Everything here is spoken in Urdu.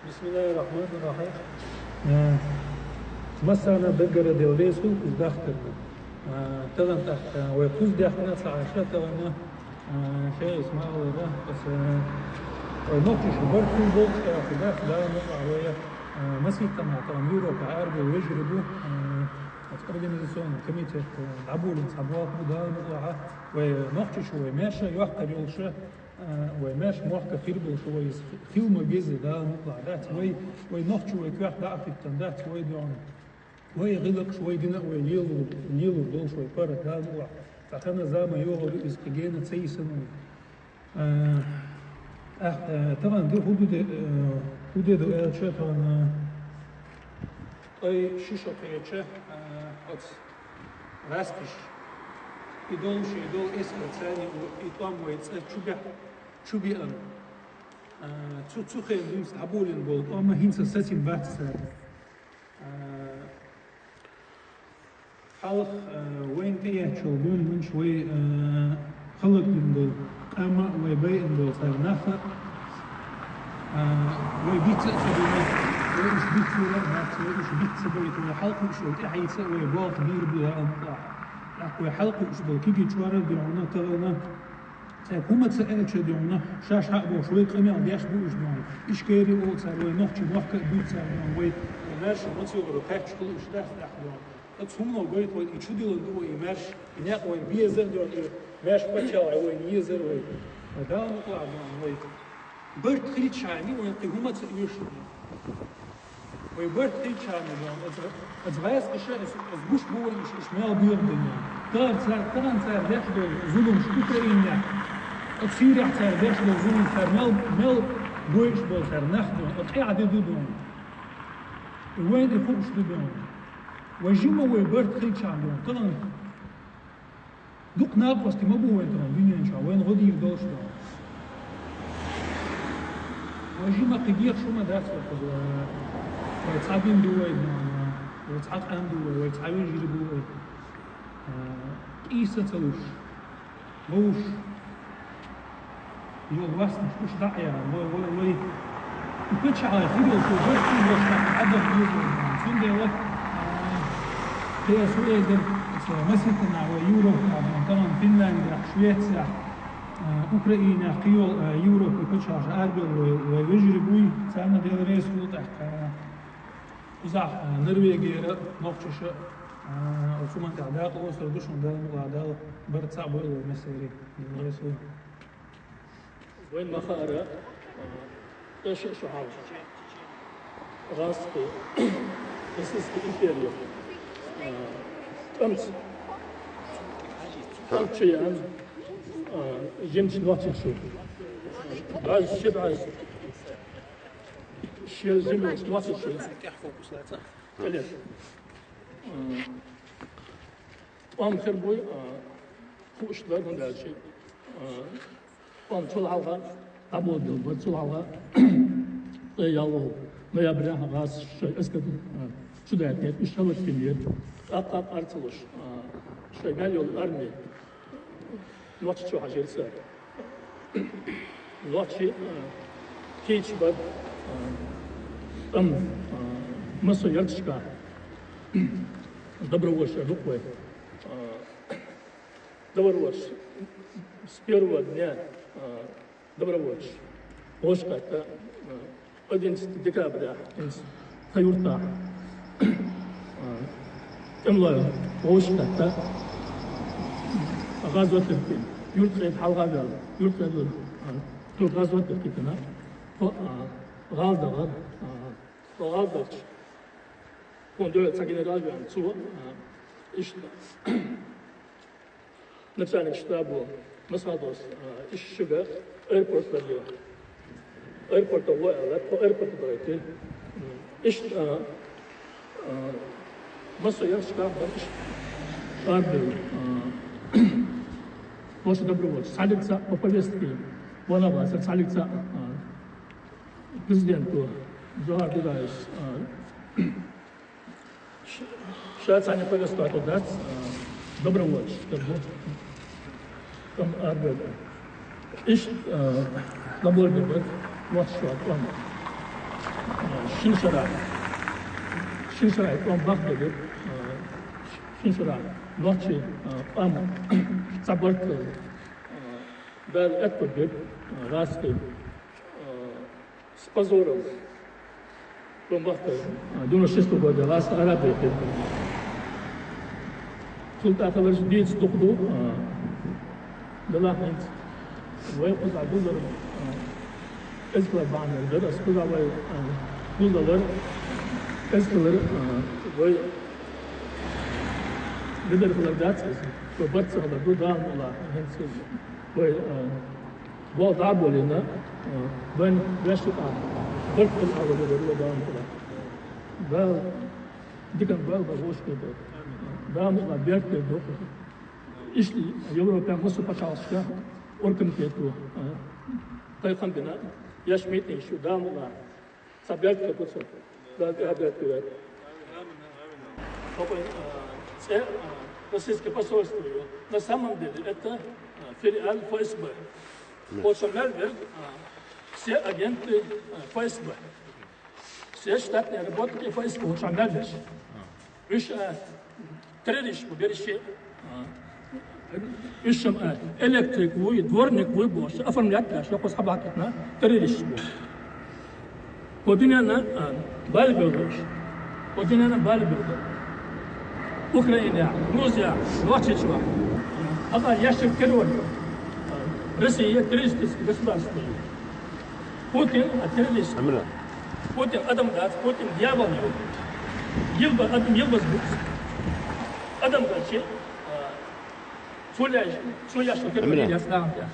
بسم الله الرحمن الرحيم. مثلا بقرا دوريس كوز داخلنا تغن تحت ويكوز داخلنا ساعة تغن شيء اسمه هذا بس ونقطة شبر في بوكس في داخل لا نطلع ويا مسيح تمام طبعا يوروب عرب ويجربوا organization كمية لعبوا لنصابوات بدا نطلع ونقطة شوي ماشي يحكي يولشه وماش محكة خيربل شوي خيل مجزء ده نطلع ده وي نقطة شوي كواح ده في التندات شوي ديون وي غلق شوي دينا ويلو دول شوي فرق ده نطلع فخنا زاما يوغل استجينا تسي سنة طبعا دي حدود دو شو طبعا أي شيشة كيتشه راستش يدول شيء يدول اسم ثاني ويطعم ويتصل شو بيان تشو خير ديمس عبولين بول أما هينسا ساتين باتس حلق وين تيه شلون من شوي خلق من دول أما ويبين دول صار نخل ويبيت سبيل ويش بيت ولا ناس ويش بيت سبيل وحلق مش وتحيي سوي بول كبير بلا أنطاح وحلق مش بول كيجي شوارع بيعونا تغنا حكومة سألت شو ديونا شاش حقبو شوي قمي عم يحسبوا إيش ديونا إيش كيري أول صار وين نحكي محكة بيت صار ديونا وين ومارش مصير وروحات شغل إيش ده ديونا أتصومنا وقيت وين إيش ديونا دو يمارش يناق وين بيزر ديونا مارش بتشاع وين يزر وين وده نطلع ديونا وين برد خليت شامي وين حكومة سألوش وين برد خليت شامي ديونا أتغير إشياء أزبوش بول إيش ما بيرد ديونا ترى صار داخل ظلم شكوكرينيا تصير صار داخل ظلم صار مال بويش بول صار نخدم قاعد يدودون وين يفوقش دودون وجيما ويبرد خيل شعبون طبعا دوق ناقص ما بو وين طبعا دنيا إن شاء الله وين غادي يفضلش طبعا وجيما قدير شو ما درس ويتصعبين دوي ويتصعب عن دوي ويتصعبين يجربوا إيسا تلوش موش يو واسن مش داعية وي يكتش على خيبه وكوبر في وسط عدد يوزر فين ده وقت هي سويدر مثلا ويورو طبعا فنلندا سويسرا اوكرانيا قيول يورو يكتش على اربل ويجربوي سامنا ده رئيس وضع وزع نرويجيا نقطش وثم تعداء وصل دوشون ده مقعدة برد صعب ولا مسيري يسوي وين ما خارج ايش شو حاول راسك اساس الامبريال امس شيء عن جيمس نوتن شو بعد الشبع الشيء جيمس نوتن شو كيحفوا بسلاطة كلش وام خربوي خوش دار من هذا الشيء وام طلعوا أبو دل طلعوا يالله ما يبرح غاز شيء أسكت شو ده كيف إشتغلت في اليد أقطع أرتلش شيء قال يقول أرمي الوقت شو حاجة صار الوقت كيتش بد مصر يرتشكا Добро ваш рукой. Добро ваш. С первого дня добро ваш. Оскар 11 декабря Таюрта. Темлой Оскар غزوة تركيا. يرتقي حال غزوة. يرتقي تو غزوة تركيا كنا. غالدا غالدا. كون تاكين راجع عن سوا إيش نتساني شتابو مسادوس إيش شجع إيربورت بديو إيربورت هو إيربورت برايتي إيش مصر يشتغل بريش أربعة وش دبرو سالك سا بقوليستي ولا بس سالك سا بريزيدنتو زهر درايس شايف أنا كل استوى تدرس دبر واتش كم أربعة إيش دبر واتش شو أتوقع 신사의 꼼박들이 신사라 노치 아무 사버트 벨 에트베 라스케 스파조로 꼼박들 두노시스토 고데 라스 아라베테 sultaatlar diets dokdu dalahent way qazadullar ezklar bannerdir askuzaway buldalar ezklar way liderlar datsız ve batsalar bu dağımlar hence way wal darbolina ben yaşıta bakın ağırları dağımlar well dikan well hoş gibi дам оберты до ишли Европа мусу пачалска оркам кету тайхандина яшмет еще дамла сабят капуца да оберты российское посольство на самом деле это филиал ФСБ Почему все агенты ФСБ все штатные работники ФСБ почему террорист, береши, ищем электрик, вы, дворник, вы, босс, оформлять наш, я пособакет на террорист. Подиняна Бальбелдович, подиняна Бальбелдович, Украина, Грузия, Лачичева, ага, ящик террор, Россия, террористическое государство. Путин, террорист. Путин, Адам Дац, Путин, дьявол, Елба, Адам, Елба сбудется. Adam da şey, soya şeker veriyor, yaslandı.